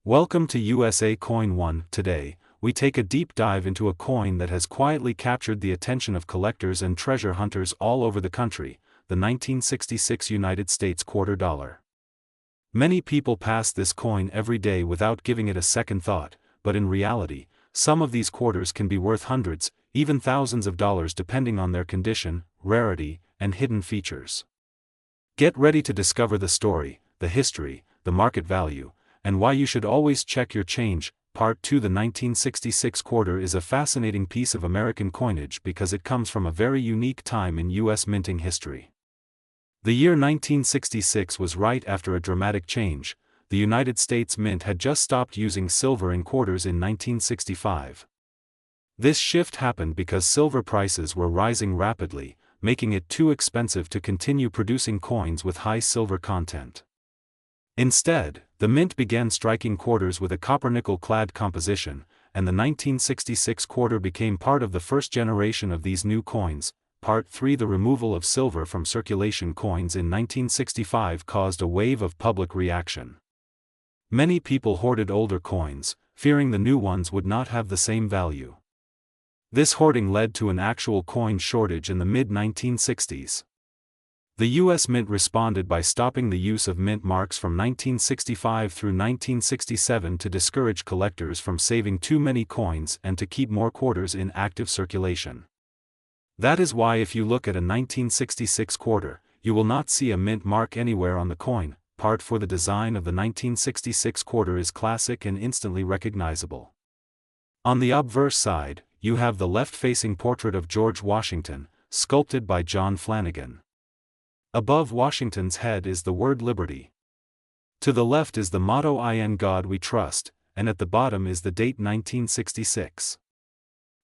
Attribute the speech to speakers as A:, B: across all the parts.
A: Welcome to USA Coin 1. Today, we take a deep dive into a coin that has quietly captured the attention of collectors and treasure hunters all over the country, the 1966 United States quarter dollar. Many people pass this coin every day without giving it a second thought, but in reality, some of these quarters can be worth hundreds, even thousands of dollars depending on their condition, rarity, and hidden features. Get ready to discover the story, the history, the market value, and why you should always check your change. Part 2. The 1966 quarter is a fascinating piece of American coinage because it comes from a very unique time in U.S. minting history. The year 1966 was right after a dramatic change. The United States Mint had just stopped using silver in quarters in 1965. This shift happened because silver prices were rising rapidly, making it too expensive to continue producing coins with high silver content. Instead, the mint began striking quarters with a copper-nickel clad composition, and the 1966 quarter became part of the first generation of these new coins. Part 3. The removal of silver from circulation coins in 1965 caused a wave of public reaction. Many people hoarded older coins, fearing the new ones would not have the same value. This hoarding led to an actual coin shortage in the mid-1960s. The U.S. Mint responded by stopping the use of mint marks from 1965 through 1967 to discourage collectors from saving too many coins and to keep more quarters in active circulation. That is why if you look at a 1966 quarter, you will not see a mint mark anywhere on the coin. Part 4. The design of the 1966 quarter is classic and instantly recognizable. On the obverse side, you have the left-facing portrait of George Washington, sculpted by John Flanagan. Above Washington's head is the word Liberty. To the left is the motto "In God We Trust," and at the bottom is the date 1966.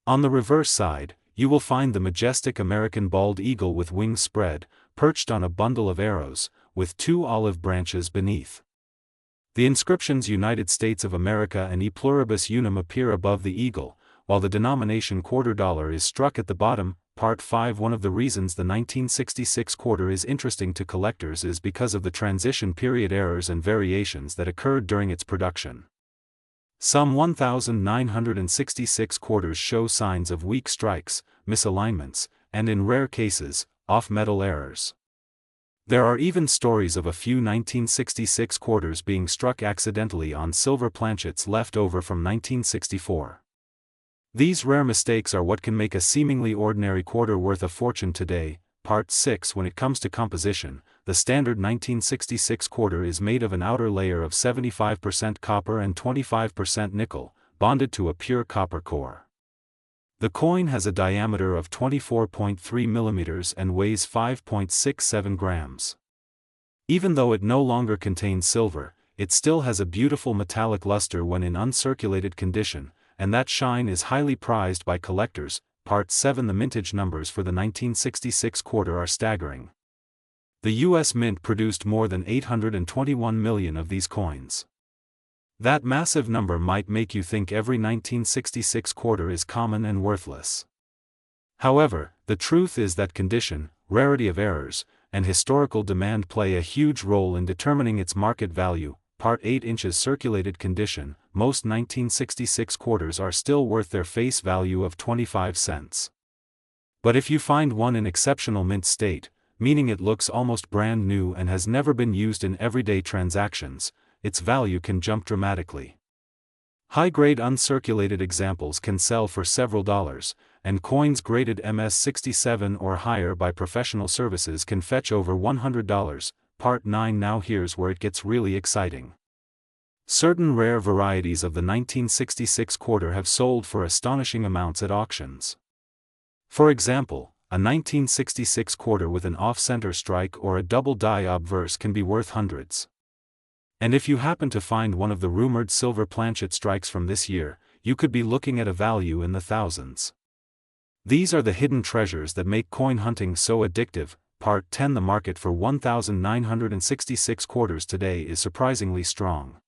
A: On the reverse side, you will find the majestic American bald eagle with wings spread, perched on a bundle of arrows, with two olive branches beneath. The inscriptions United States of America and E Pluribus Unum appear above the eagle, while the denomination quarter dollar is struck at the bottom. Part 5. One of the reasons the 1966 quarter is interesting to collectors is because of the transition period errors and variations that occurred during its production. Some 1,966 quarters show signs of weak strikes, misalignments, and in rare cases, off-metal errors. There are even stories of a few 1966 quarters being struck accidentally on silver planchets left over from 1964. These rare mistakes are what can make a seemingly ordinary quarter worth a fortune today. Part 6. When it comes to composition, the standard 1966 quarter is made of an outer layer of 75% copper and 25% nickel, bonded to a pure copper core. The coin has a diameter of 24.3 mm and weighs 5.67 grams. Even though it no longer contains silver, it still has a beautiful metallic luster when in uncirculated condition, and that shine is highly prized by collectors. Part 7. The mintage numbers for the 1966 quarter are staggering. The U.S. Mint produced more than 821 million of these coins. That massive number might make you think every 1966 quarter is common and worthless. However, the truth is that condition, rarity of errors, and historical demand play a huge role in determining its market value. Part 8. Inches circulated condition. Most 1966 quarters are still worth their face value of 25 cents. But if you find one in exceptional mint state, meaning it looks almost brand new and has never been used in everyday transactions, its value can jump dramatically. High-grade uncirculated examples can sell for several dollars, and coins graded MS-67 or higher by professional services can fetch over $100. Part 9. Now here's where it gets really exciting. Certain rare varieties of the 1966 quarter have sold for astonishing amounts at auctions. For example, a 1966 quarter with an off-center strike or a double die obverse can be worth hundreds. And if you happen to find one of the rumored silver planchet strikes from this year, you could be looking at a value in the thousands. These are the hidden treasures that make coin hunting so addictive. Part 10. The market for 1,966 quarters today is surprisingly strong.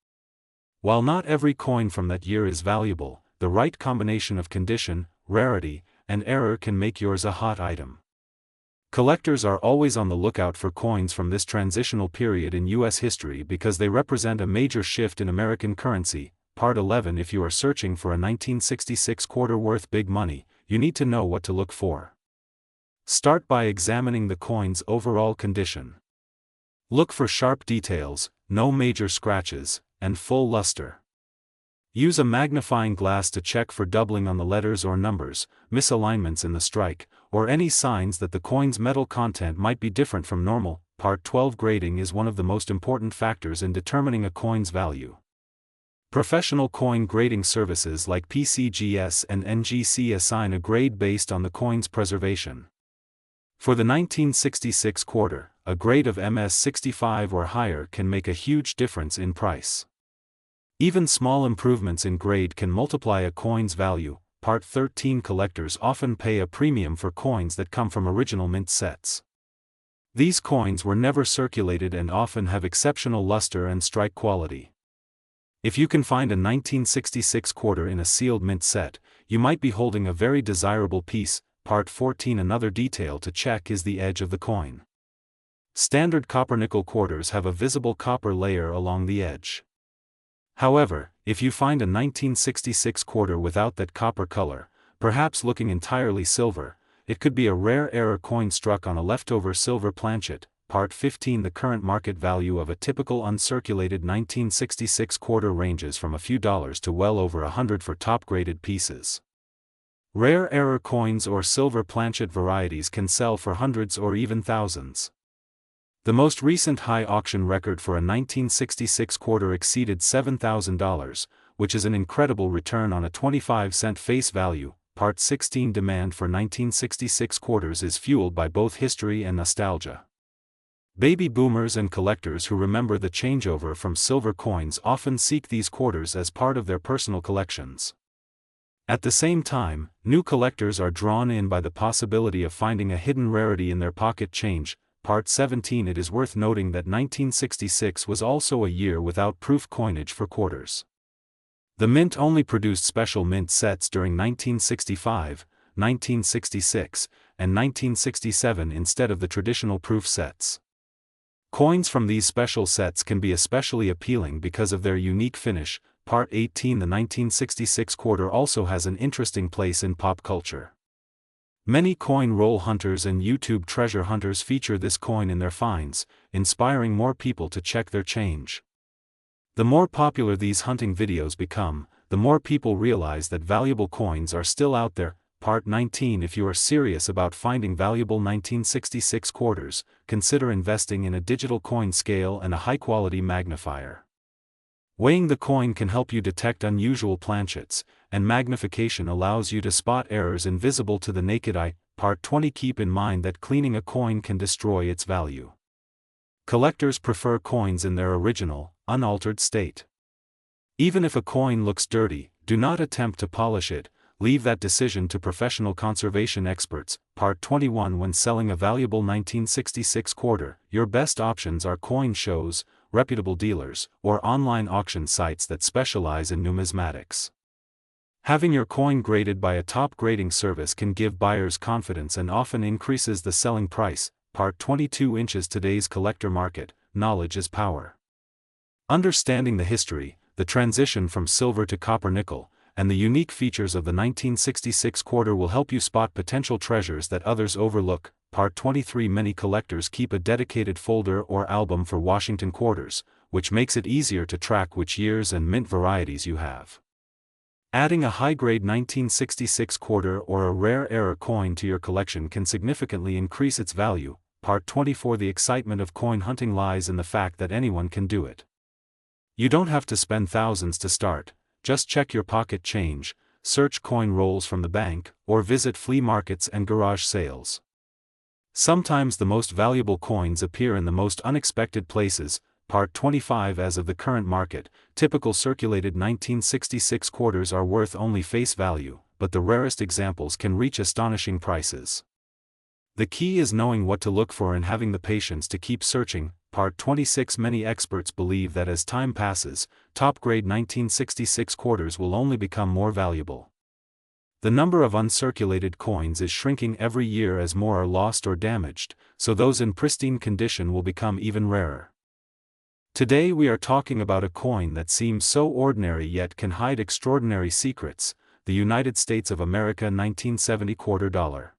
A: While not every coin from that year is valuable, the right combination of condition, rarity, and error can make yours a hot item. Collectors are always on the lookout for coins from this transitional period in U.S. history because they represent a major shift in American currency. Part 11. If you are searching for a 1966 quarter worth big money, you need to know what to look for. Start by examining the coin's overall condition. Look for sharp details, no major scratches, and full luster. Use a magnifying glass to check for doubling on the letters or numbers, misalignments in the strike, or any signs that the coin's metal content might be different from normal. Part 12. Grading is one of the most important factors in determining a coin's value. Professional coin grading services like PCGS and NGC assign a grade based on the coin's preservation. For the 1966 quarter, a grade of MS65 or higher can make a huge difference in price. Even small improvements in grade can multiply a coin's value. Part 13. Collectors often pay a premium for coins that come from original mint sets. These coins were never circulated and often have exceptional luster and strike quality. If you can find a 1966 quarter in a sealed mint set, you might be holding a very desirable piece. Part 14. Another detail to check is the edge of the coin. Standard copper-nickel quarters have a visible copper layer along the edge. However, if you find a 1966 quarter without that copper color, perhaps looking entirely silver, it could be a rare error coin struck on a leftover silver planchet. Part 15. The current market value of a typical uncirculated 1966 quarter ranges from a few dollars to well over $100 for top-graded pieces. Rare error coins or silver planchet varieties can sell for hundreds or even thousands. The most recent high auction record for a 1966 quarter exceeded $7,000, which is an incredible return on a 25-cent face value. Part 16. Demand for 1966 quarters is fueled by both history and nostalgia. Baby boomers and collectors who remember the changeover from silver coins often seek these quarters as part of their personal collections. At the same time, new collectors are drawn in by the possibility of finding a hidden rarity in their pocket change. Part 17. It is worth noting that 1966 was also a year without proof coinage for quarters. The mint only produced special mint sets during 1965, 1966, and 1967 instead of the traditional proof sets. Coins from these special sets can be especially appealing because of their unique finish. Part 18. The 1966 quarter also has an interesting place in pop culture. Many coin roll hunters and YouTube treasure hunters feature this coin in their finds, inspiring more people to check their change. The more popular these hunting videos become, the more people realize that valuable coins are still out there. Part 19. If you are serious about finding valuable 1966 quarters, consider investing in a digital coin scale and a high-quality magnifier. Weighing the coin can help you detect unusual planchets, and magnification allows you to spot errors invisible to the naked eye. Part 20. Keep in mind that cleaning a coin can destroy its value. Collectors prefer coins in their original, unaltered state. Even if a coin looks dirty, do not attempt to polish it, leave that decision to professional conservation experts. Part 21. When selling a valuable 1966 quarter, your best options are coin shows, reputable dealers, or online auction sites that specialize in numismatics. Having your coin graded by a top grading service can give buyers confidence and often increases the selling price. Part 22. Today's collector market, knowledge is power. Understanding the history, the transition from silver to copper-nickel, and the unique features of the 1966 quarter will help you spot potential treasures that others overlook. Part 23. Many collectors keep a dedicated folder or album for Washington quarters, which makes it easier to track which years and mint varieties you have. Adding a high-grade 1966 quarter or a rare error coin to your collection can significantly increase its value. Part 24. The excitement of coin hunting lies in the fact that anyone can do it. You don't have to spend thousands to start, just check your pocket change, search coin rolls from the bank, or visit flea markets and garage sales. Sometimes the most valuable coins appear in the most unexpected places. Part 25. As of the current market, typical circulated 1966 quarters are worth only face value, but the rarest examples can reach astonishing prices. The key is knowing what to look for and having the patience to keep searching. Part 26. Many experts believe that as time passes, top-grade 1966 quarters will only become more valuable. The number of uncirculated coins is shrinking every year as more are lost or damaged, so those in pristine condition will become even rarer. Today we are talking about a coin that seems so ordinary yet can hide extraordinary secrets, the United States of America 1970 quarter dollar.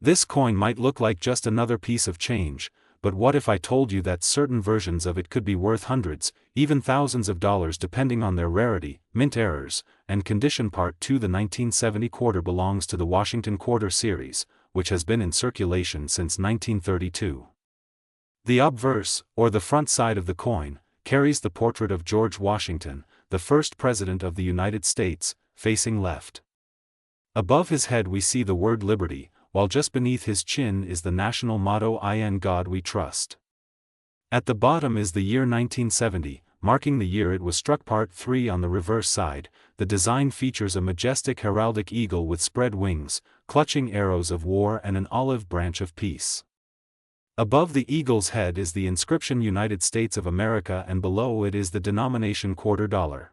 A: This coin might look like just another piece of change, but what if I told you that certain versions of it could be worth hundreds, even thousands of dollars depending on their rarity, mint errors, and condition? Part 2. The 1970 quarter belongs to the Washington quarter series, which has been in circulation since 1932. The obverse, or the front side of the coin, carries the portrait of George Washington, the first President of the United States, facing left. Above his head we see the word liberty, while just beneath his chin is the national motto "In God We Trust." At the bottom is the year 1970, marking the year it was struck. Part 3. On the reverse side, the design features a majestic heraldic eagle with spread wings, clutching arrows of war and an olive branch of peace. Above the eagle's head is the inscription United States of America, and below it is the denomination quarter dollar.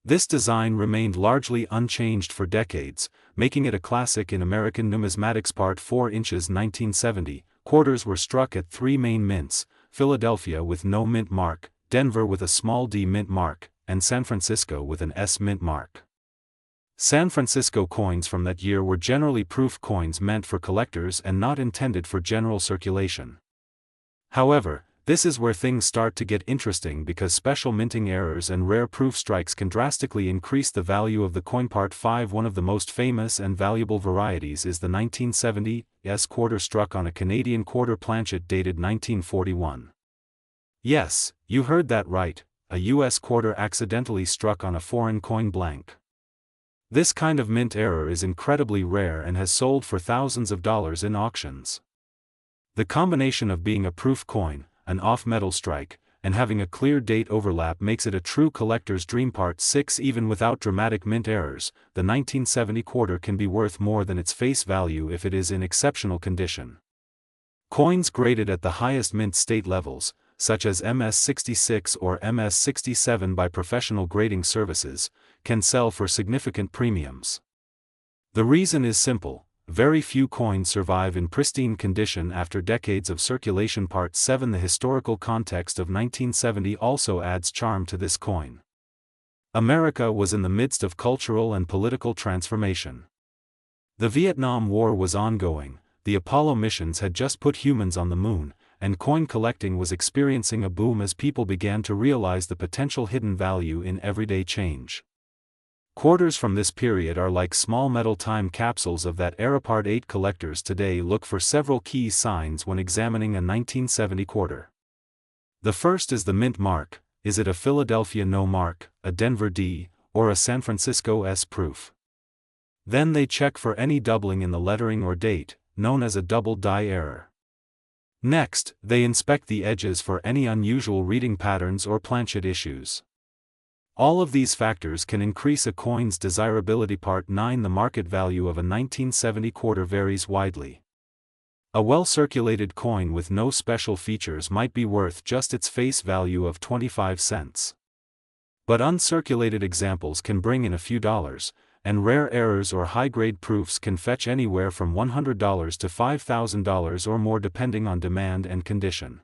A: This design remained largely unchanged for decades, making it a classic in American numismatics. Part 4. Inches 1970, quarters were struck at 3 main mints: Philadelphia with no mint mark, Denver with a small d mint mark, and San Francisco with an S mint mark. San Francisco coins from that year were generally proof coins meant for collectors and not intended for general circulation. However, this is where things start to get interesting because special minting errors and rare proof strikes can drastically increase the value of the coin. Part 5. One of the most famous and valuable varieties is the 1970 S quarter struck on a Canadian quarter planchet dated 1941. Yes, you heard that right, a U.S. quarter accidentally struck on a foreign coin blank. This kind of mint error is incredibly rare and has sold for thousands of dollars in auctions. The combination of being a proof coin, an off-metal strike, and having a clear date overlap makes it a true collector's dream. Part 6. Even without dramatic mint errors, the 1970 quarter can be worth more than its face value if it is in exceptional condition. Coins graded at the highest mint state levels, such as MS-66 or MS-67 by professional grading services, can sell for significant premiums. The reason is simple: very few coins survive in pristine condition after decades of circulation. Part 7. The historical context of 1970 also adds charm to this coin. America was in the midst of cultural and political transformation. The Vietnam War was ongoing, the Apollo missions had just put humans on the moon, and coin collecting was experiencing a boom as people began to realize the potential hidden value in everyday change. Quarters from this period are like small metal time capsules of that era. Part 8. Collectors today look for several key signs when examining a 1970 quarter. The first is the mint mark. Is it a Philadelphia no mark, a Denver D, or a San Francisco S proof? Then they check for any doubling in the lettering or date, known as a double die error. Next, they inspect the edges for any unusual reading patterns or planchet issues. All of these factors can increase a coin's desirability. Part 9. The market value of a 1970 quarter varies widely. A well-circulated coin with no special features might be worth just its face value of 25 cents. But uncirculated examples can bring in a few dollars, and rare errors or high-grade proofs can fetch anywhere from $100 to $5,000 or more depending on demand and condition.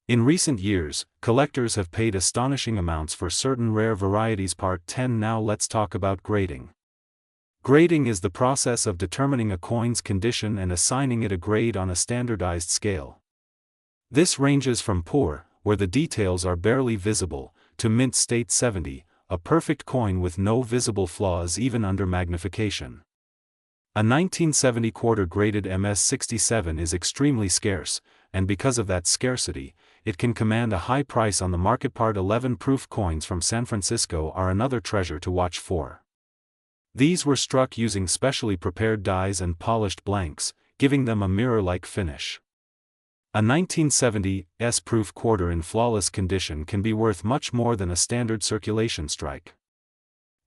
A: In recent years, collectors have paid astonishing amounts for certain rare varieties. Part 10. Now let's talk about grading. Grading is the process of determining a coin's condition and assigning it a grade on a standardized scale. This ranges from poor, where the details are barely visible, to mint state 70, a perfect coin with no visible flaws even under magnification. A 1970 quarter graded MS-67 is extremely scarce, and because of that scarcity, it can command a high price on the market. Part 11. Proof coins from San Francisco are another treasure to watch for. These were struck using specially prepared dies and polished blanks, giving them a mirror-like finish. A 1970 S proof quarter in flawless condition can be worth much more than a standard circulation strike.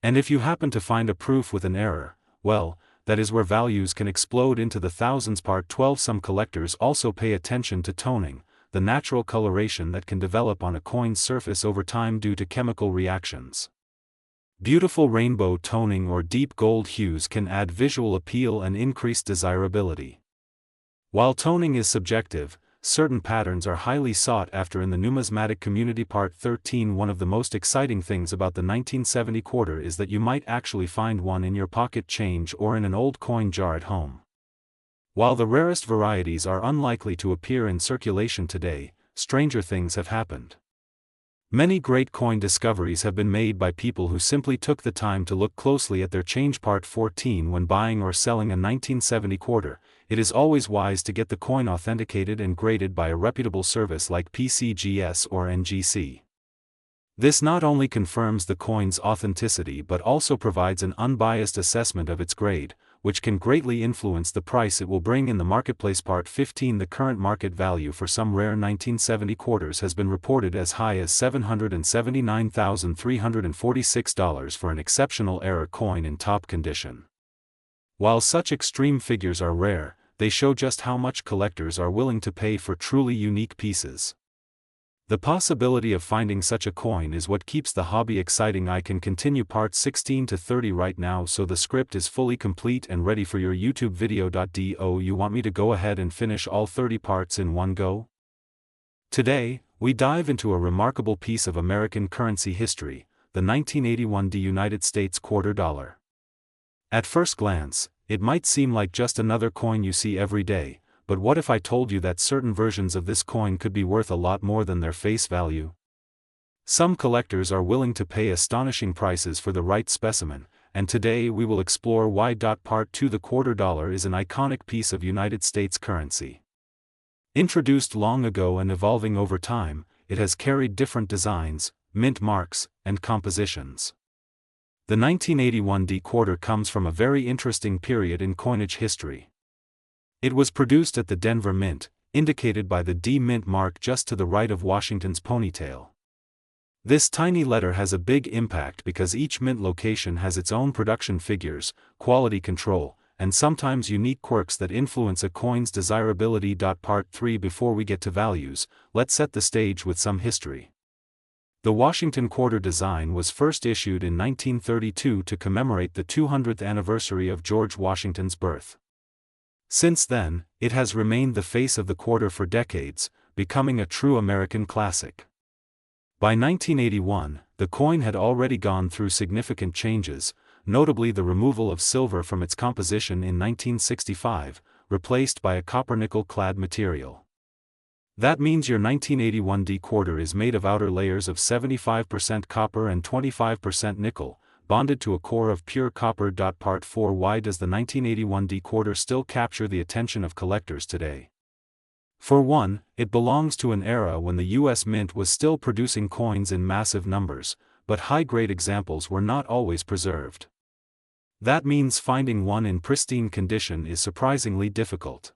A: And if you happen to find a proof with an error, well, that is where values can explode into the thousands. Part 12. Some collectors also pay attention to toning, the natural coloration that can develop on a coin's surface over time due to chemical reactions. Beautiful rainbow toning or deep gold hues can add visual appeal and increase desirability. While toning is subjective, certain patterns are highly sought after in the numismatic community. Part 13. One of the most exciting things about the 1970 quarter is that you might actually find one in your pocket change or in an old coin jar at home. While the rarest varieties are unlikely to appear in circulation today, stranger things have happened. Many great coin discoveries have been made by people who simply took the time to look closely at their change. Part 14. When buying or selling a 1970 quarter, it is always wise to get the coin authenticated and graded by a reputable service like PCGS or NGC. This not only confirms the coin's authenticity but also provides an unbiased assessment of its grade, which can greatly influence the price it will bring in the marketplace. Part 15. The current market value for some rare 1970 quarters has been reported as high as $779,346 for an exceptional era coin in top condition. While such extreme figures are rare, they show just how much collectors are willing to pay for truly unique pieces. The possibility of finding such a coin is what keeps the hobby exciting. I can continue part 16 to 30 right now, so the script is fully complete and ready for your YouTube video. Do you want me to go ahead and finish all 30 parts in one go? Today, we dive into a remarkable piece of American currency history, the 1981 United States quarter dollar. At first glance, it might seem like just another coin you see every day. But what if I told you that certain versions of this coin could be worth a lot more than their face value? Some collectors are willing to pay astonishing prices for the right specimen, and today we will explore why. Part 2. The quarter dollar is an iconic piece of United States currency. Introduced long ago and evolving over time, it has carried different designs, mint marks, and compositions. The 1981 quarter comes from a very interesting period in coinage history. It was produced at the Denver Mint, indicated by the D mint mark just to the right of Washington's ponytail. This tiny letter has a big impact because each mint location has its own production figures, quality control, and sometimes unique quirks that influence a coin's desirability. Part 3. Before we get to values, let's set the stage with some history. The Washington quarter design was first issued in 1932 to commemorate the 200th anniversary of George Washington's birth. Since then, it has remained the face of the quarter for decades, becoming a true American classic. By 1981, the coin had already gone through significant changes, notably the removal of silver from its composition in 1965, replaced by a copper-nickel-clad material. That means your 1981 quarter is made of outer layers of 75% copper and 25% nickel, bonded to a core of pure copper. Part 4. Why does the 1981 quarter still capture the attention of collectors today? For one, it belongs to an era when the U.S. Mint was still producing coins in massive numbers, but high-grade examples were not always preserved. That means finding one in pristine condition is surprisingly difficult.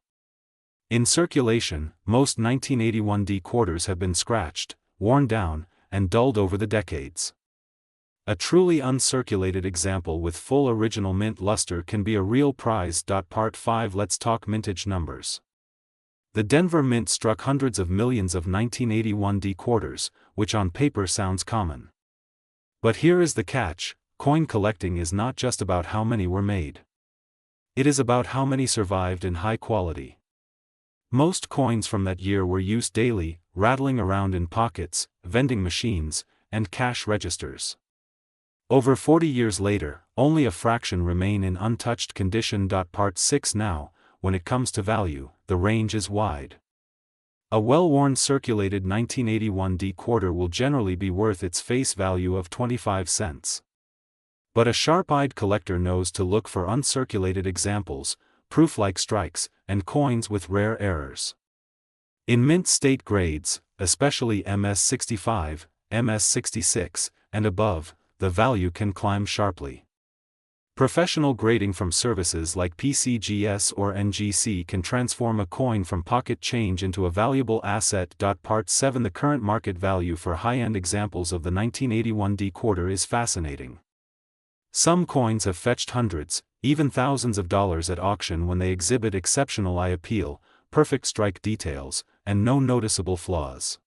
A: In circulation, most 1981 quarters have been scratched, worn down, and dulled over the decades. A truly uncirculated example with full original mint luster can be a real prize. Part 5. Let's talk mintage numbers. The Denver Mint struck hundreds of millions of 1981 quarters, which on paper sounds common. But here is the catch: coin collecting is not just about how many were made. It is about how many survived in high quality. Most coins from that year were used daily, rattling around in pockets, vending machines, and cash registers. Over 40 years later, only a fraction remain in untouched condition. Part 6. Now, when it comes to value, the range is wide. A well-worn circulated 1981 quarter will generally be worth its face value of 25 cents. But a sharp-eyed collector knows to look for uncirculated examples, proof-like strikes, and coins with rare errors. In mint state grades, especially MS65, MS66, and above, the value can climb sharply. Professional grading from services like PCGS or NGC can transform a coin from pocket change into a valuable asset. Part 7. The current market value for high-end examples of the 1981 quarter is fascinating. Some coins have fetched hundreds, even thousands of dollars at auction when they exhibit exceptional eye appeal, perfect strike details, and no noticeable flaws.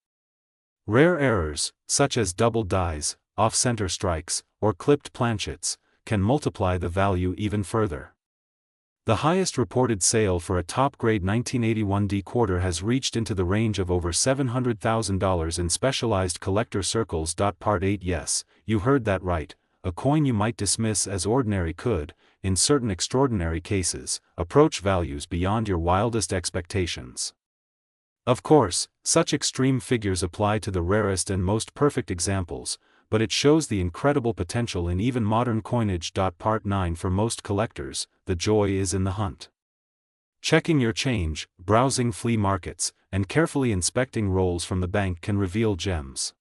A: Rare errors, such as double dies, off-center strikes, or clipped planchets, can multiply the value even further. The highest reported sale for a top-grade 1981 D quarter has reached into the range of over $700,000 in specialized collector circles. Part 8 Yes, you heard that right, a coin you might dismiss as ordinary could, in certain extraordinary cases, approach values beyond your wildest expectations. Of course, such extreme figures apply to the rarest and most perfect examples, but it shows the incredible potential in even modern coinage. Part 9 For most collectors, the joy is in the hunt. Checking your change, browsing flea markets, and carefully inspecting rolls from the bank can reveal gems.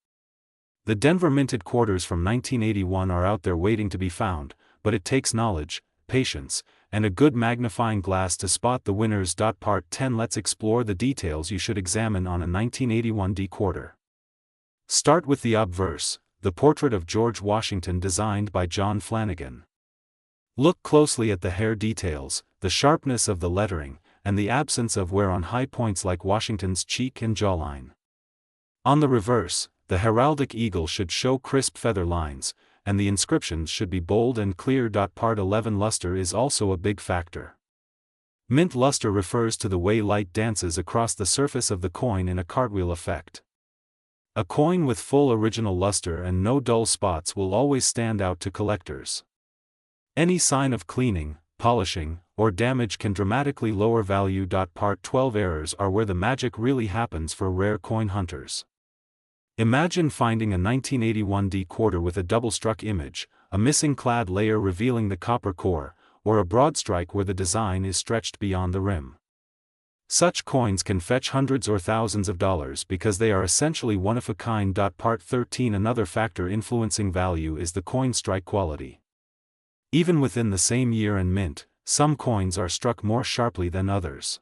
A: The Denver minted quarters from 1981 are out there waiting to be found, but it takes knowledge, patience, and a good magnifying glass to spot the winners. Part 10 Let's explore the details you should examine on a 1981 D quarter. Start with the obverse, the portrait of George Washington designed by John Flanagan. Look closely at the hair details, the sharpness of the lettering, and the absence of wear on high points like Washington's cheek and jawline. On the reverse, the heraldic eagle should show crisp feather lines, and the inscriptions should be bold and clear. Part 11 Luster is also a big factor. Mint luster refers to the way light dances across the surface of the coin in a cartwheel effect. A coin with full original luster and no dull spots will always stand out to collectors. Any sign of cleaning, polishing, or damage can dramatically lower value. Part 12 Errors are where the magic really happens for rare coin hunters. Imagine finding a 1981 D quarter with a double-struck image, a missing clad layer revealing the copper core, or a broad strike where the design is stretched beyond the rim. Such coins can fetch hundreds or thousands of dollars because they are essentially one-of-a-kind. Part 13 Another factor influencing value is the coin strike quality. Even within the same year and mint, some coins are struck more sharply than others.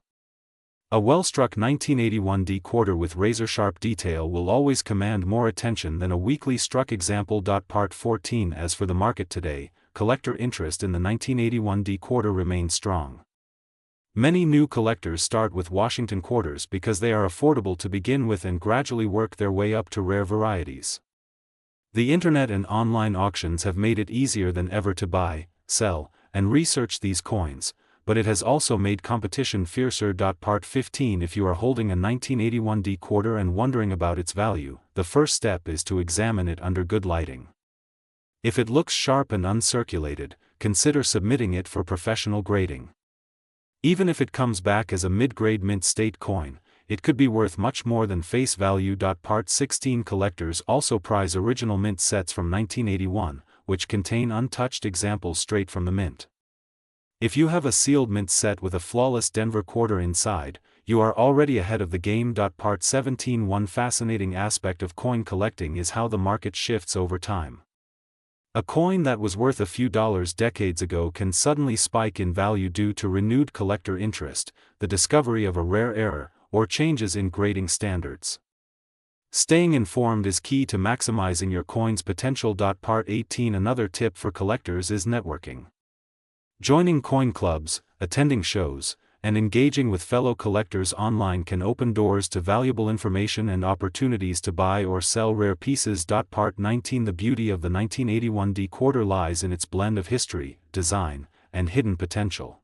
A: A well-struck 1981 D quarter with razor-sharp detail will always command more attention than a weakly struck example. Part 14 As for the market today, collector interest in the 1981 D quarter remains strong. Many new collectors start with Washington quarters because they are affordable to begin with and gradually work their way up to rare varieties. The internet and online auctions have made it easier than ever to buy, sell, and research these coins, but it has also made competition fiercer. Part 15 If you are holding a 1981 D quarter and wondering about its value, the first step is to examine it under good lighting. If it looks sharp and uncirculated, consider submitting it for professional grading. Even if it comes back as a mid-grade mint state coin, it could be worth much more than face value. Part 16 Collectors also prize original mint sets from 1981, which contain untouched examples straight from the mint. If you have a sealed mint set with a flawless Denver quarter inside, you are already ahead of the game. Part 17 One fascinating aspect of coin collecting is how the market shifts over time. A coin that was worth a few dollars decades ago can suddenly spike in value due to renewed collector interest, the discovery of a rare error, or changes in grading standards. Staying informed is key to maximizing your coin's potential. Part 18 Another tip for collectors is networking. Joining coin clubs, attending shows, and engaging with fellow collectors online can open doors to valuable information and opportunities to buy or sell rare pieces. Part 19 The beauty of the 1981 D quarter lies in its blend of history, design, and hidden potential.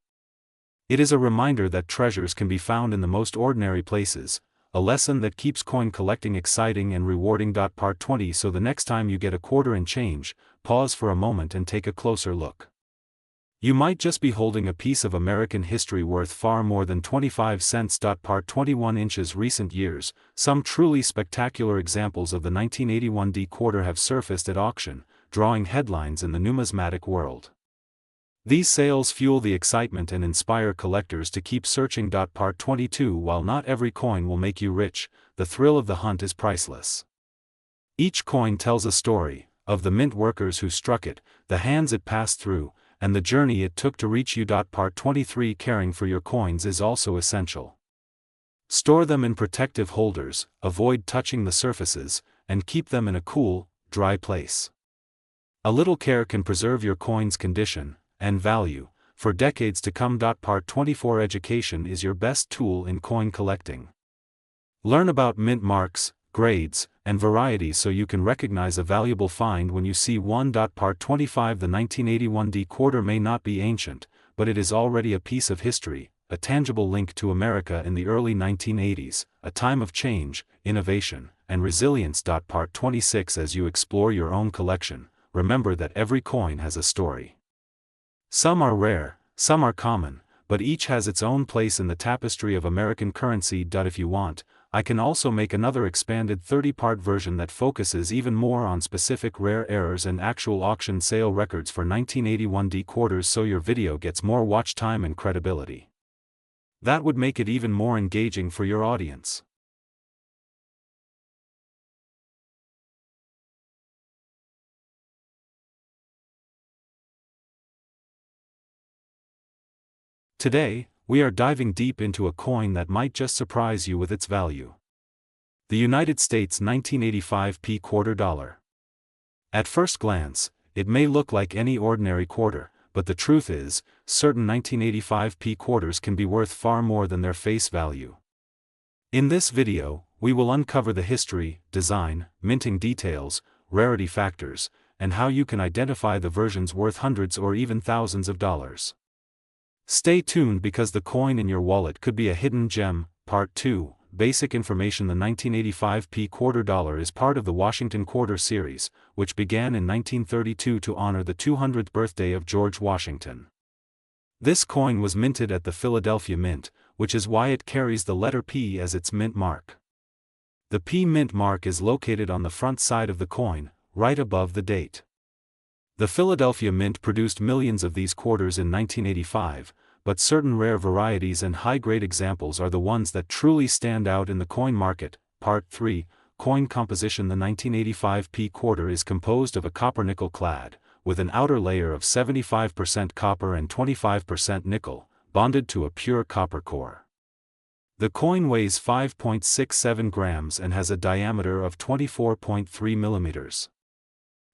A: It is a reminder that treasures can be found in the most ordinary places, a lesson that keeps coin collecting exciting and rewarding. Part 20 So the next time you get a quarter and change, pause for a moment and take a closer look. You might just be holding a piece of American history worth far more than 25 cents. Part 21 Inches Recent years, some truly spectacular examples of the 1981 D quarter have surfaced at auction, drawing headlines in the numismatic world. These sales fuel the excitement and inspire collectors to keep searching. Part 22 While not every coin will make you rich, the thrill of the hunt is priceless. Each coin tells a story, of the mint workers who struck it, the hands it passed through, and the journey it took to reach you. Part 23 Caring for your coins is also essential. Store them in protective holders, avoid touching the surfaces, and keep them in a cool, dry place. A little care can preserve your coin's condition and value for decades to come. Part 24 Education is your best tool in coin collecting. Learn about mint marks, grades, and varieties so you can recognize a valuable find when you see one. Part 25. The 1981 D quarter may not be ancient, but it is already a piece of history, a tangible link to America in the early 1980s, a time of change, innovation, and resilience. Part 26. As you explore your own collection, remember that every coin has a story. Some are rare, some are common, but each has its own place in the tapestry of American currency. If you want, I can also make another expanded 30-part version that focuses even more on specific rare errors and actual auction sale records for 1981 D quarters so your video gets more watch time and credibility. That would make it even more engaging for your audience. Today, we are diving deep into a coin that might just surprise you with its value. The United States 1985 P quarter dollar. At first glance, it may look like any ordinary quarter, but the truth is, certain 1985 P quarters can be worth far more than their face value. In this video, we will uncover the history, design, minting details, rarity factors, and how you can identify the versions worth hundreds or even thousands of dollars. Stay tuned because the coin in your wallet could be a hidden gem. Part 2, Basic Information. The 1985 P quarter dollar is part of the Washington Quarter series, which began in 1932 to honor the 200th birthday of George Washington. This coin was minted at the Philadelphia Mint, which is why it carries the letter P as its mint mark. The P mint mark is located on the front side of the coin, right above the date. The Philadelphia Mint produced millions of these quarters in 1985, but certain rare varieties and high-grade examples are the ones that truly stand out in the coin market. Part 3, Coin Composition. The 1985 P quarter is composed of a copper-nickel clad, with an outer layer of 75% copper and 25% nickel, bonded to a pure copper core. The coin weighs 5.67 grams and has a diameter of 24.3 millimeters.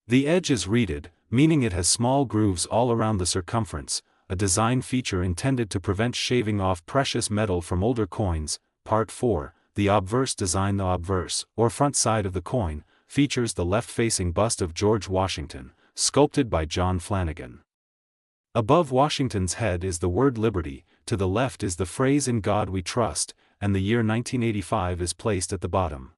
A: The edge is reeded, meaning it has small grooves all around the circumference, a design feature intended to prevent shaving off precious metal from older coins. Part 4, The obverse design. The obverse, or front side of the coin, features the left-facing bust of George Washington, sculpted by John Flanagan. Above Washington's head is the word Liberty, to the left is the phrase "In God We Trust," and the year 1985 is placed at the bottom.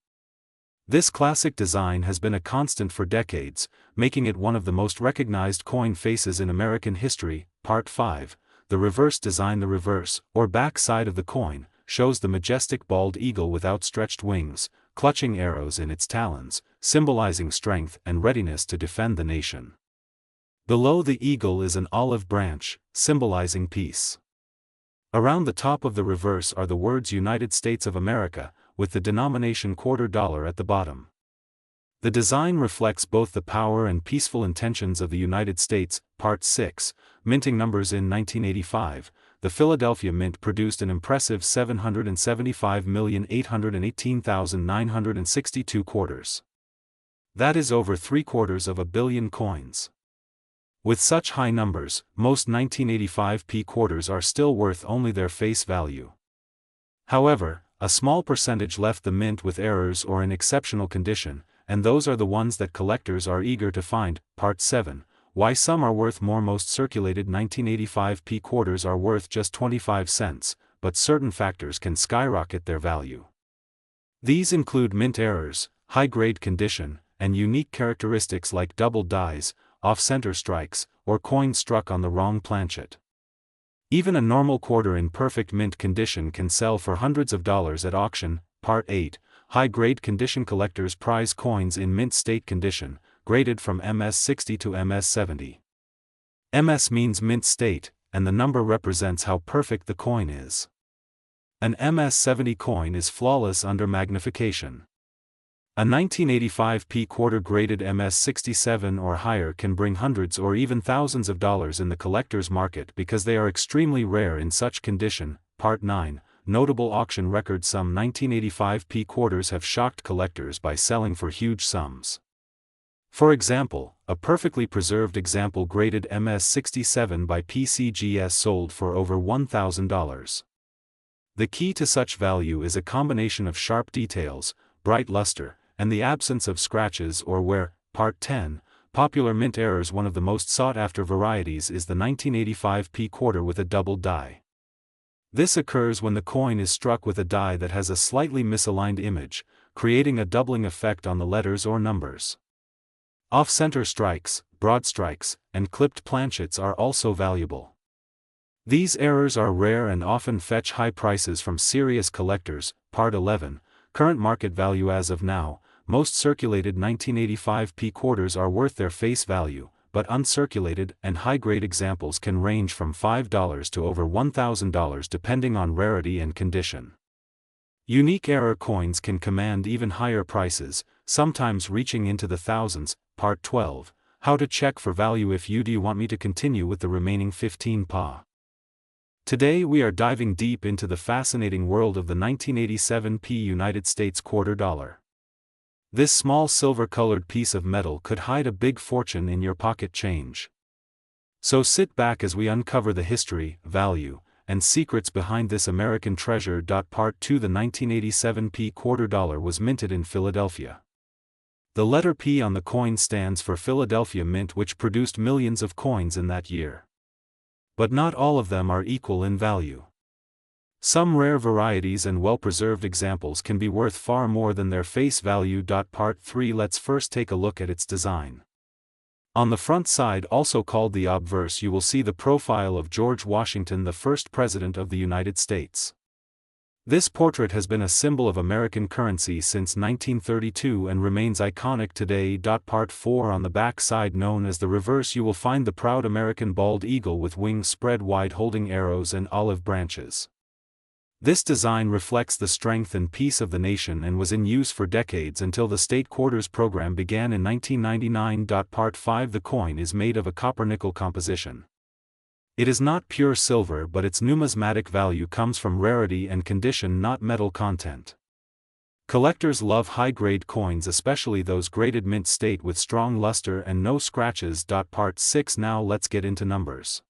A: This classic design has been a constant for decades, making it one of the most recognized coin faces in American history. Part 5, The reverse design. The reverse, or back side of the coin, shows the majestic bald eagle with outstretched wings, clutching arrows in its talons, symbolizing strength and readiness to defend the nation. Below the eagle is an olive branch, symbolizing peace. Around the top of the reverse are the words United States of America, with the denomination quarter dollar at the bottom. The design reflects both the power and peaceful intentions of the United States. Part 6, Minting numbers. In 1985, the Philadelphia Mint produced an impressive 775,818,962 quarters. That is over 750 million coins. With such high numbers, most 1985 P quarters are still worth only their face value. However, a small percentage left the mint with errors or in exceptional condition, and those are the ones that collectors are eager to find. Part 7, Why some are worth more. Most circulated 1985 P quarters are worth just 25 cents, but certain factors can skyrocket their value. These include mint errors, high-grade condition, and unique characteristics like double dies, off-center strikes, or coins struck on the wrong planchet. Even a normal quarter in perfect mint condition can sell for hundreds of dollars at auction. Part 8, High-grade condition. Collectors prize coins in mint state condition, graded from MS60 to MS70. MS means mint state, and the number represents how perfect the coin is. An MS70 coin is flawless under magnification. A 1985 P quarter graded MS67 or higher can bring hundreds or even thousands of dollars in the collector's market because they are extremely rare in such condition. Part 9, Notable auction records. Some 1985 P quarters have shocked collectors by selling for huge sums. For example, a perfectly preserved example graded MS67 by PCGS sold for over $1,000. The key to such value is a combination of sharp details, bright luster, and the absence of scratches or wear. Part 10. Popular mint errors. One of the most sought-after varieties is the 1985 p-quarter with a double die. This occurs when the coin is struck with a die that has a slightly misaligned image, creating a doubling effect on the letters or numbers. Off-center strikes, broad strikes, and clipped planchets are also valuable. These errors are rare and often fetch high prices from serious collectors. Part 11. Current market value. As of now, most circulated 1985 p-quarters are worth their face value, but uncirculated and high-grade examples can range from $5 to over $1,000 depending on rarity and condition. Unique error coins can command even higher prices, sometimes reaching into the thousands. Part 12. How to check for value. If you do want me to continue with the remaining 15 pa. Today we are diving deep into the fascinating world of the 1987 p United States quarter dollar. This small silver-colored piece of metal could hide a big fortune in your pocket change. So sit back as we uncover the history, value, and secrets behind this American treasure. Part 2. The 1987 p quarter dollar was minted in Philadelphia. The letter P on the coin stands for Philadelphia Mint, which produced millions of coins in that year. But not all of them are equal in value. Some rare varieties and well-preserved examples can be worth far more than their face value. Part 3. Let's first take a look at its design. On the front side, also called the obverse, you will see the profile of George Washington, the first President of the United States. This portrait has been a symbol of American currency since 1932 and remains iconic today. Part 4. On the back side, known as the reverse, you will find the proud American bald eagle with wings spread wide holding arrows and olive branches. This design reflects the strength and peace of the nation and was in use for decades until the state quarters program began in 1999. Part 5. The coin is made of a copper-nickel composition. It is not pure silver, but its numismatic value comes from rarity and condition, not metal content. Collectors love high-grade coins, especially those graded mint state with strong luster and no scratches. Part 6. Now let's get into numbers.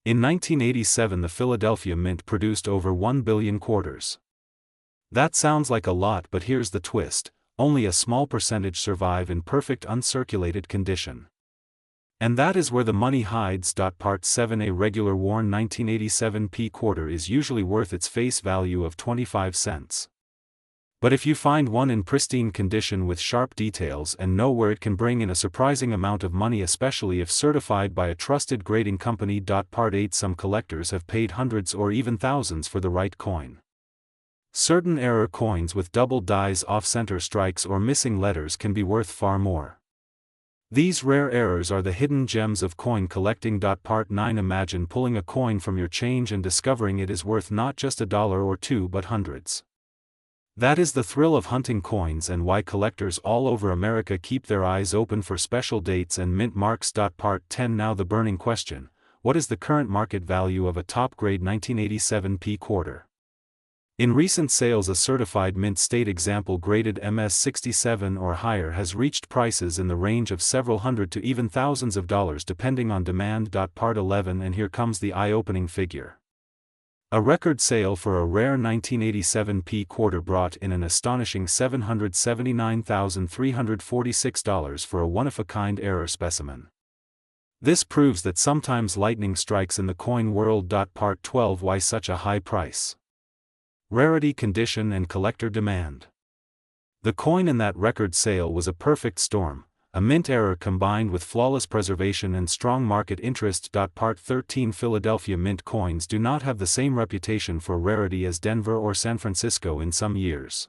A: In 1987, the Philadelphia Mint produced over 1 billion quarters. That sounds like a lot, but here's the twist: only a small percentage survive in perfect uncirculated condition. And that is where the money hides. Part 7. A regular worn 1987 p quarter is usually worth its face value of 25 cents. But if you find one in pristine condition with sharp details and know where, it can bring in a surprising amount of money, especially if certified by a trusted grading company. Part 8. Some collectors have paid hundreds or even thousands for the right coin. Certain error coins with double dies, off-center strikes, or missing letters can be worth far more. These rare errors are the hidden gems of coin collecting. Part 9. Imagine pulling a coin from your change and discovering it is worth not just $1 or $2 but hundreds. That is the thrill of hunting coins and why collectors all over America keep their eyes open for special dates and mint marks. Part 10. Now the burning question: what is the current market value of a top-grade 1987 p quarter? In recent sales, a certified mint state example graded MS-67 or higher has reached prices in the range of several hundred to even thousands of dollars depending on demand. Part 11. And here comes the eye-opening figure. A record sale for a rare 1987 p quarter brought in an astonishing $779,346 for a one-of-a-kind error specimen. This proves that sometimes lightning strikes in the coin world. Part 12. Why such a high price? Rarity, condition, and collector demand. The coin in that record sale was a perfect storm, a mint error combined with flawless preservation and strong market interest. Part 13. Philadelphia Mint coins do not have the same reputation for rarity as Denver or San Francisco in some years.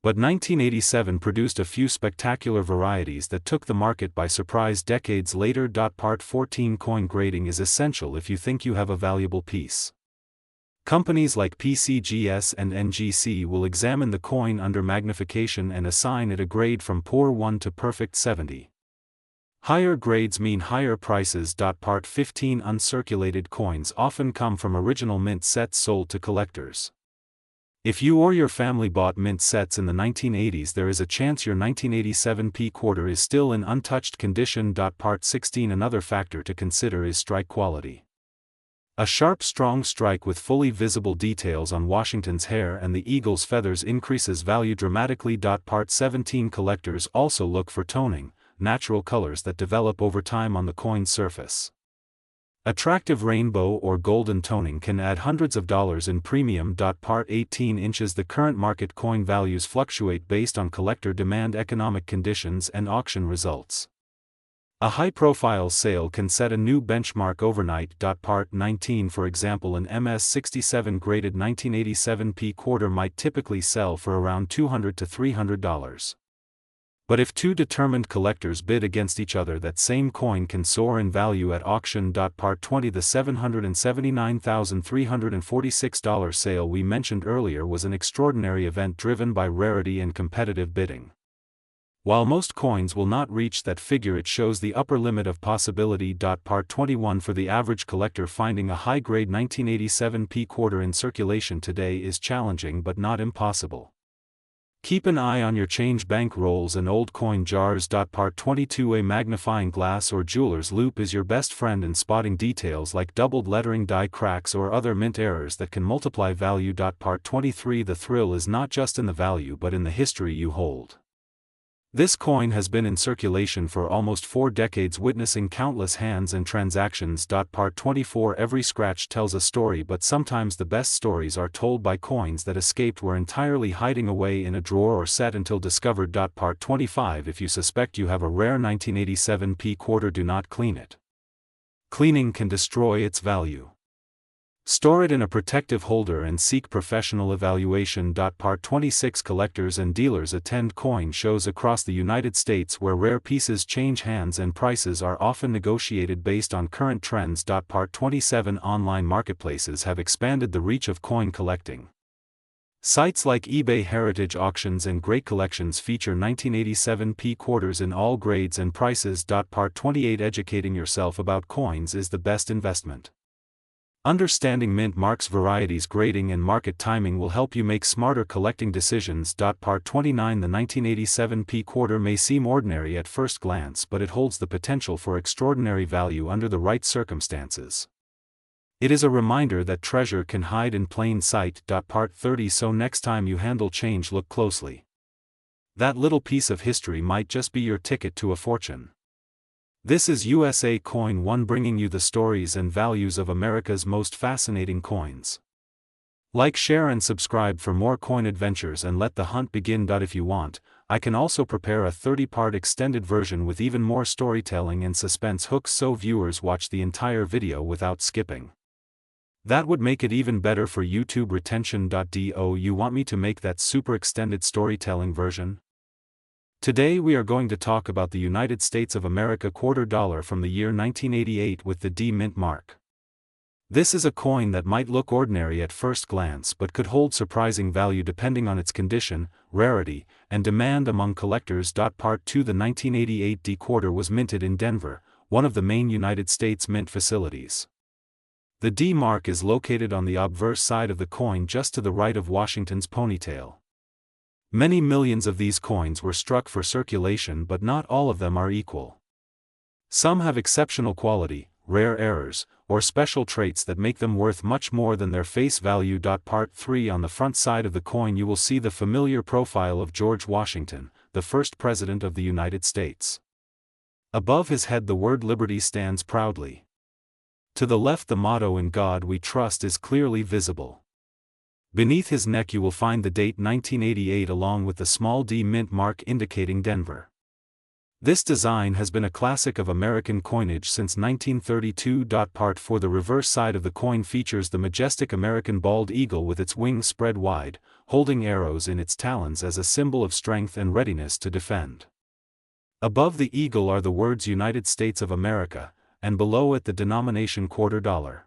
A: But 1987 produced a few spectacular varieties that took the market by surprise decades later. Part 14. Coin grading is essential if you think you have a valuable piece. Companies like PCGS and NGC will examine the coin under magnification and assign it a grade from poor 1 to perfect 70. Higher grades mean higher prices. Part 15. Uncirculated coins often come from original mint sets sold to collectors. If you or your family bought mint sets in the 1980s, there is a chance your 1987 p quarter is still in untouched condition. Part 16. Another factor to consider is strike quality. A sharp strong strike with fully visible details on Washington's hair and the eagle's feathers increases value dramatically. Part 17. Collectors also look for toning, natural colors that develop over time on the coin's surface. Attractive rainbow or golden toning can add hundreds of dollars in premium. Part 18 inches. The current market coin values fluctuate based on collector demand, economic conditions, and auction results. A high-profile sale can set a new benchmark overnight. Part 19. For example, an MS-67 graded 1987 P-quarter might typically sell for around $200 to $300. But if two determined collectors bid against each other, that same coin can soar in value at auction. Part 20. The $779,346 sale we mentioned earlier was an extraordinary event driven by rarity and competitive bidding. While most coins will not reach that figure, it shows the upper limit of possibility. Part 21. For the average collector, finding a high-grade 1987 P-quarter in circulation today is challenging but not impossible. Keep an eye on your change bank rolls and old coin jars. Part 22. A magnifying glass or jeweler's loupe is your best friend in spotting details like doubled lettering, die cracks, or other mint errors that can multiply value. Part 23. The thrill is not just in the value but in the history you hold. This coin has been in circulation for almost 4 decades, witnessing countless hands and transactions. Part 24. Every scratch tells a story, but sometimes the best stories are told by coins that escaped were entirely hiding away in a drawer or set until discovered. Part 25. If you suspect you have a rare 1987 P-quarter, do not clean it. Cleaning can destroy its value. Store it in a protective holder and seek professional evaluation. Part 26. Collectors and dealers attend coin shows across the United States where rare pieces change hands and prices are often negotiated based on current trends. Part 27. Online marketplaces have expanded the reach of coin collecting. Sites like eBay, Heritage Auctions, and Great Collections feature 1987 P-quarters in all grades and prices. Part 28. Educating yourself about coins is the best investment. Understanding mint marks, varieties, grading, and market timing will help you make smarter collecting decisions. Part 29. The 1987 P-quarter may seem ordinary at first glance, but it holds the potential for extraordinary value under the right circumstances. It is a reminder that treasure can hide in plain sight. Part 30. So next time you handle change, look closely. That little piece of history might just be your ticket to a fortune. This is USA Coin 1, bringing you the stories and values of America's most fascinating coins. Like, share, and subscribe for more coin adventures, and let the hunt begin. If you want, I can also prepare a 30-part extended version with even more storytelling and suspense hooks so viewers watch the entire video without skipping. That would make it even better for YouTube retention. Do you want me to make that super extended storytelling version? Today we are going to talk about the United States of America quarter dollar from the year 1988 with the D mint mark. This is a coin that might look ordinary at first glance but could hold surprising value depending on its condition, rarity, and demand among collectors. Part 2. The 1988 D quarter was minted in Denver, one of the main United States mint facilities. The D mark is located on the obverse side of the coin just to the right of Washington's ponytail. Many millions of these coins were struck for circulation, but not all of them are equal. Some have exceptional quality, rare errors, or special traits that make them worth much more than their face value. Part 3. On the front side of the coin you will see the familiar profile of George Washington, the first President of the United States. Above his head the word Liberty stands proudly. To the left the motto "In God We Trust" is clearly visible. Beneath his neck you will find the date 1988 along with the small D mint mark indicating Denver. This design has been a classic of American coinage since 1932. Part 4. The reverse side of the coin features the majestic American bald eagle with its wings spread wide, holding arrows in its talons as a symbol of strength and readiness to defend. Above the eagle are the words United States of America, and below it the denomination quarter dollar.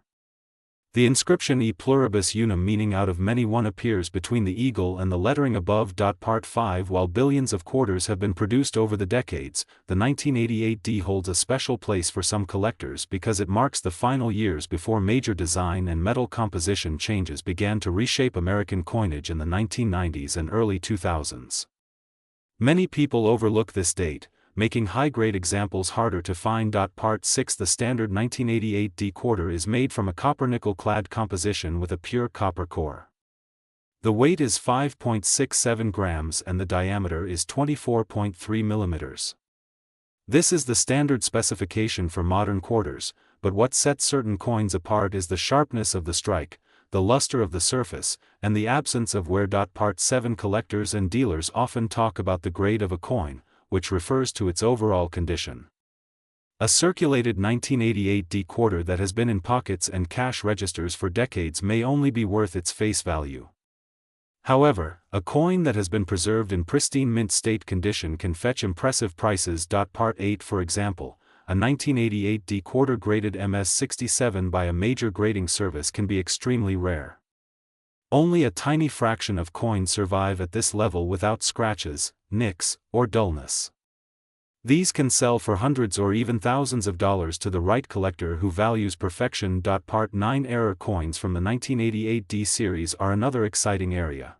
A: The inscription E pluribus unum, meaning out of many one, appears between the eagle and the lettering above. Part 5. While billions of quarters have been produced over the decades, the 1988 D holds a special place for some collectors because it marks the final years before major design and metal composition changes began to reshape American coinage in the 1990s and early 2000s. Many people overlook this date, making high-grade examples harder to find. Part 6 The standard 1988 D quarter is made from a copper-nickel clad composition with a pure copper core. The weight is 5.67 grams and the diameter is 24.3 millimeters. This is the standard specification for modern quarters, but what sets certain coins apart is the sharpness of the strike, the luster of the surface, and the absence of wear. Part 7 Collectors and dealers often talk about the grade of a coin, which refers to its overall condition. A circulated 1988 D quarter that has been in pockets and cash registers for decades may only be worth its face value. However, a coin that has been preserved in pristine mint state condition can fetch impressive prices. Part 8 For example, a 1988 D quarter graded MS-67 by a major grading service can be extremely rare. Only a tiny fraction of coins survive at this level without scratches, nicks, or dullness. These can sell for hundreds or even thousands of dollars to the right collector who values perfection. Part 9 Error coins from the 1988 D series are another exciting area.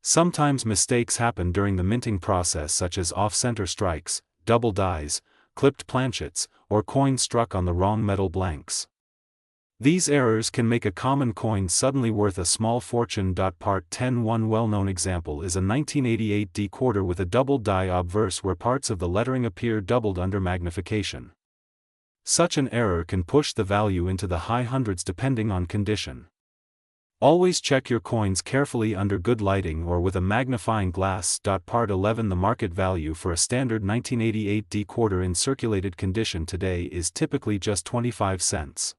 A: Sometimes mistakes happen during the minting process, such as off-center strikes, double dies, clipped planchets, or coins struck on the wrong metal blanks. These errors can make a common coin suddenly worth a small fortune. Part 10 One well-known example is a 1988 D quarter with a double die obverse where parts of the lettering appear doubled under magnification. Such an error can push the value into the high hundreds depending on condition. Always check your coins carefully under good lighting or with a magnifying glass. Part 11 The market value for a standard 1988 D quarter in circulated condition today is typically just 25 cents.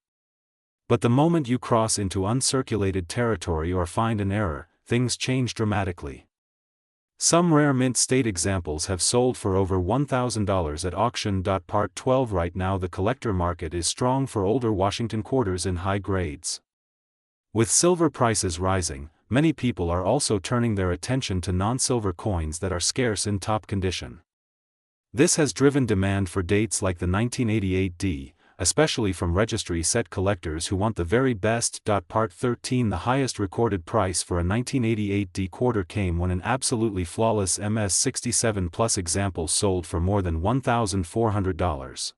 A: But the moment you cross into uncirculated territory or find an error, things change dramatically. Some rare mint state examples have sold for over $1,000 at auction. Part 12 Right now the collector market is strong for older Washington quarters in high grades. With silver prices rising, many people are also turning their attention to non-silver coins that are scarce in top condition. This has driven demand for dates like the 1988 D, especially from registry set collectors who want the very best. Part 13 The highest recorded price for a 1988 D quarter came when an absolutely flawless MS-67 Plus example sold for more than $1,400.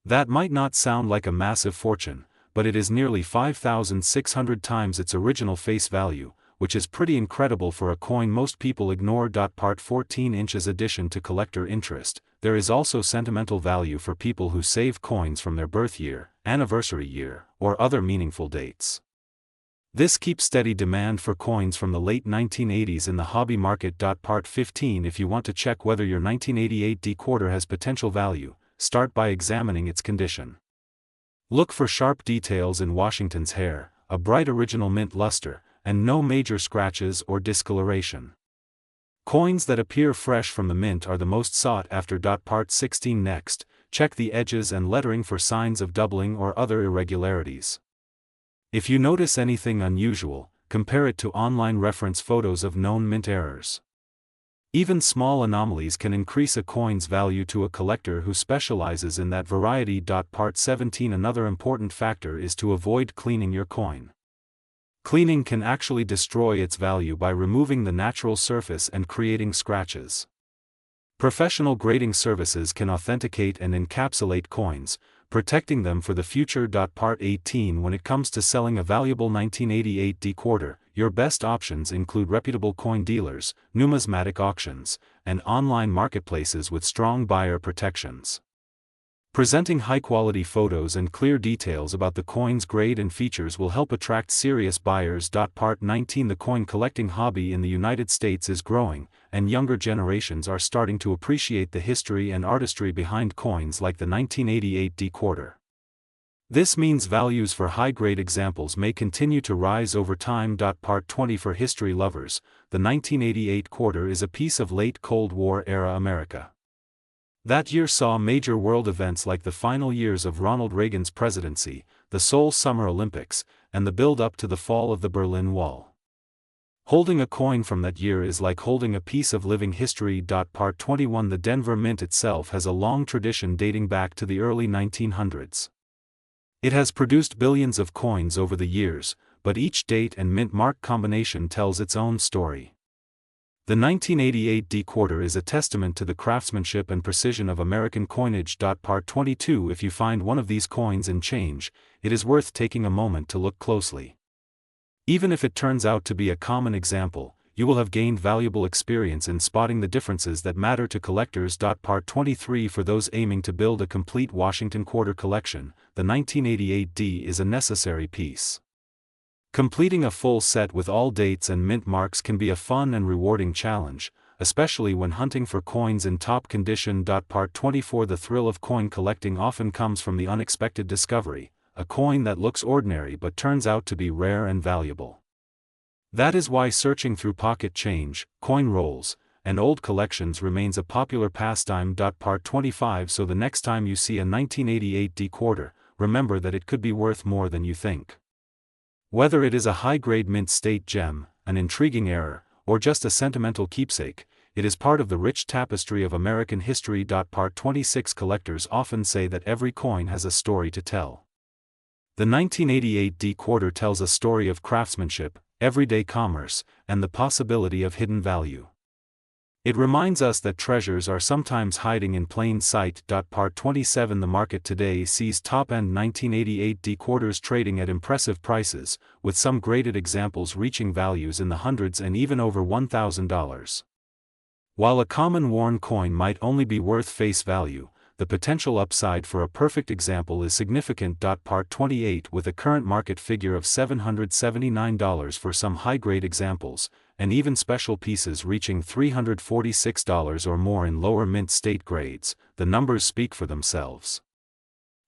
A: That might not sound like a massive fortune, but it is nearly 5,600 times its original face value, which is pretty incredible for a coin most people ignore. Part 14 Inches addition to collector interest, there is also sentimental value for people who save coins from their birth year, anniversary year, or other meaningful dates. This keeps steady demand for coins from the late 1980s in the hobby market. Part 15 If you want to check whether your 1988 D quarter has potential value, start by examining its condition. Look for sharp details in Washington's hair, a bright original mint luster, and no major scratches or discoloration. Coins that appear fresh from the mint are the most sought after. Part 16 Next, check the edges and lettering for signs of doubling or other irregularities. If you notice anything unusual, compare it to online reference photos of known mint errors. Even small anomalies can increase a coin's value to a collector who specializes in that variety. Part 17 Another important factor is to avoid cleaning your coin. Cleaning can actually destroy its value by removing the natural surface and creating scratches. Professional grading services can authenticate and encapsulate coins, protecting them for the future. Part 18 When it comes to selling a valuable 1988 D quarter, your best options include reputable coin dealers, numismatic auctions, and online marketplaces with strong buyer protections. Presenting high-quality photos and clear details about the coin's grade and features will help attract serious buyers. Part 19 The coin collecting hobby in the United States is growing, and younger generations are starting to appreciate the history and artistry behind coins like the 1988 D quarter. This means values for high-grade examples may continue to rise over time. Part 20 For history lovers, the 1988 quarter is a piece of late Cold War-era America. That year saw major world events like the final years of Ronald Reagan's presidency, the Seoul Summer Olympics, and the build-up to the fall of the Berlin Wall. Holding a coin from that year is like holding a piece of living history. Part 21 The Denver Mint itself has a long tradition dating back to the early 1900s. It has produced billions of coins over the years, but each date and mint mark combination tells its own story. The 1988 D-quarter is a testament to the craftsmanship and precision of American coinage. Part 22. If you find one of these coins in change, it is worth taking a moment to look closely. Even if it turns out to be a common example, you will have gained valuable experience in spotting the differences that matter to collectors. Part 23. For those aiming to build a complete Washington quarter collection, the 1988 D is a necessary piece. Completing a full set with all dates and mint marks can be a fun and rewarding challenge, especially when hunting for coins in top condition. Part 24. The thrill of coin collecting often comes from the unexpected discovery, a coin that looks ordinary but turns out to be rare and valuable. That is why searching through pocket change, coin rolls, and old collections remains a popular pastime. Part 25. So the next time you see a 1988 D-quarter, remember that it could be worth more than you think. Whether it is a high-grade mint state gem, an intriguing error, or just a sentimental keepsake, it is part of the rich tapestry of American history. Part 26. Collectors often say that every coin has a story to tell. The 1988 D-quarter tells a story of craftsmanship, everyday commerce, and the possibility of hidden value. It reminds us that treasures are sometimes hiding in plain sight. Part 27. The market today sees top-end 1988 D-quarters trading at impressive prices, with some graded examples reaching values in the hundreds and even over $1,000. While a common worn coin might only be worth face value, the potential upside for a perfect example is significant. Part 28. With a current market figure of $779 for some high-grade examples, and even special pieces reaching $346 or more in lower mint state grades, the numbers speak for themselves.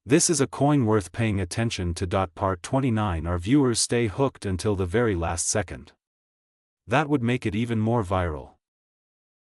A: This is a coin worth paying attention to. Part 29. Our viewers stay hooked until the very last second. That would make it even more viral.